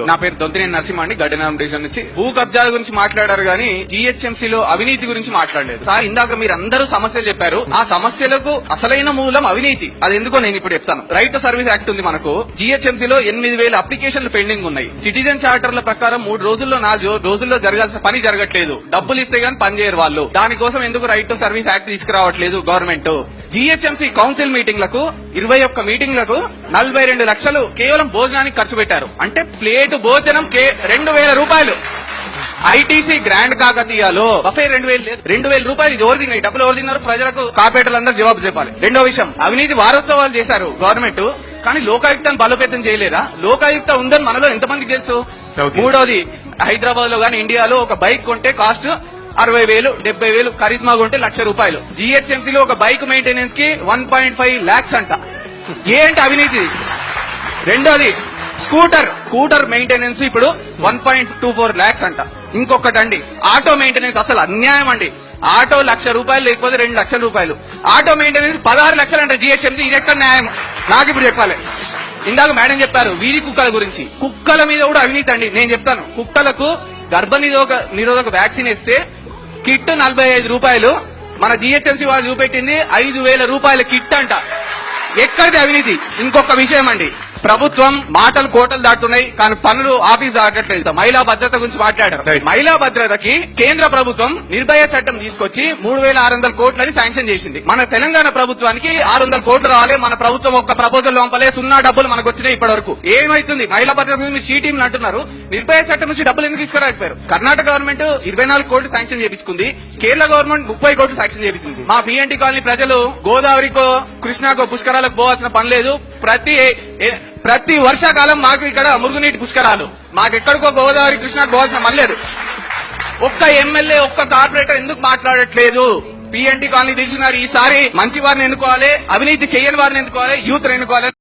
నా పేరు దొంతినేని నరసింహ అండి, గడ్డనాం డివిజన్ నుంచి. భూ కబ్జాల గురించి మాట్లాడారు గానీ జీహెచ్ఎంసీలో అవినీతి గురించి మాట్లాడలేదు. సార్ ఇందాక మీరు అందరూ సమస్యలు చెప్పారు, ఆ సమస్యలకు అసలైన మూలం అవినీతి. అది ఎందుకో నేను ఇప్పుడు చెప్తాను. రైట్ టు సర్వీస్ యాక్ట్ ఉంది మనకు. జీహెచ్ఎంసీలో 8,000 అప్లికేషన్లు పెండింగ్ ఉన్నాయి. సిటిజన్ చార్టర్ల ప్రకారం 3 రోజుల్లో 4 రోజుల్లో జరగాల్సిన పని జరగట్లేదు. డబ్బులు ఇస్తే గానీ పని చేయరు వాళ్ళు. దానికోసం ఎందుకు రైట్ టు సర్వీస్ యాక్ట్ తీసుకురావట్లేదు గవర్నమెంట్? జీహెచ్ఎంసీ కౌన్సిల్ మీటింగ్లకు 21 మీటింగ్లకు 42 లక్షలు కేవలం భోజనానికి ఖర్చు పెట్టారు. అంటే ప్లేటు భోజనం 2,000 రూపాయలు. ఐటీసీ గ్రాండ్ కాకతీయలో బఫే 2,000 లేదు. 2,000 రూపాయలు ఎవరు తిన్నాయి? డబ్బులు ఎవరు తిన్నారు? ప్రజలకు కార్పొరేటర్లందరూ జవాబు చెప్పాలి. రెండో విషయం, అవినీతి వారోత్సవాలు చేశారు గవర్నమెంట్, కానీ లోకాయుక్తాన్ని బలోపేతం చేయలేదా? లోకాయుక్త ఉందని మనలో ఎంతమందికి తెలుసు? మూడోది, హైదరాబాద్ లో గానీ ఇండియాలో ఒక బైక్ కొంటే కాస్ట్ 60,000, 70,000, కరిస్మా కొంటే ₹1,00,000. జీహెచ్ఎంసీలో ఒక బైక్ మెయింటెనెన్స్ కి 1.5 lakhs అంట. ఏంటి అవినీతి? రెండోది, స్కూటర్ మెయింటెనెన్స్ ఇప్పుడు 1.24 lakhs అంట. ఇంకొకటండి, ఆటో మెయింటెనెన్స్ అసలు అన్యాయం అండి. ఆటో ₹1,00,000 లేకపోతే 2 లక్షలు. ఆటో మెయింటెనెన్స్ 16 లక్షలు అంట జీహెచ్ఎంసీ. ఇది ఎక్కడ న్యాయం? నాకు ఇప్పుడు చెప్పాలి. ఇందాక మేడం చెప్పారు వీధి కుక్కల గురించి. కుక్కల మీద కూడా అవినీతి అండి. నేను చెప్తాను, కుక్కలకు గర్భ నిరోధక వ్యాక్సిన్ ఇస్తే కిట్ 45 రూపాయలు. మన జీహెచ్ఎంసీ వాళ్ళు చూపెట్టింది 5,000 రూపాయల కిట్ అంట. ఎక్కడిది అవినీతి? ఇంకొక విషయం అండి, ప్రభుత్వం మాటలు కోటలు దాటుతున్నాయి కానీ పనులు ఆఫీస్ దాటట్లేదు. మహిళా భద్రత గురించి మాట్లాడారు. మహిళా భద్రతకి కేంద్ర ప్రభుత్వం నిర్భయ చట్టం తీసుకొచ్చి 3,600 కోట్లని శాంక్షన్ చేసింది. మన తెలంగాణ ప్రభుత్వానికి 600 కోట్లు రావాలి. మన ప్రభుత్వం ఒక్క ప్రపోజల్ పంపలే, 0 డబ్బులు మనకు వచ్చినాయి ఇప్పటి వరకు. ఏమైతుంది? మహిళా భద్రత గురించి షీటీంలు అంటున్నారు, నిర్భయ చట్టం నుంచి డబ్బులు ఎందుకు తీసుకురాకపోయారు? కర్ణాటక గవర్నమెంట్ 24 కోట్లు శాంక్షన్ చేయించుకుంది, కేరళ గవర్నమెంట్ 30 కోట్లు శాంక్షన్ చేయించింది. మా బిఎన్టీ కాలనీ ప్రజలు గోదావరికో కృష్ణాకో పుష్కరాలకు పోవాల్సిన పని లేదు. ప్రతి వర్షాకాలం మాకు ఇక్కడ మురుగునీటి పుష్కరాలు. మాకెక్కడికో గోదావరి కృష్ణాకు పోవాల్సిన పని లేదు. ఒక్క ఎమ్మెల్యే ఒక్క కార్పొరేటర్ ఎందుకు మాట్లాడట్లేదు? పిఎన్టీ కాలనీ తెలిసినారు. ఈసారి మంచి వారిని ఎన్నుకోవాలి, అవినీతి చేయని వారిని ఎన్నుకోవాలి, యూత్ ఎన్నుకోవాలి.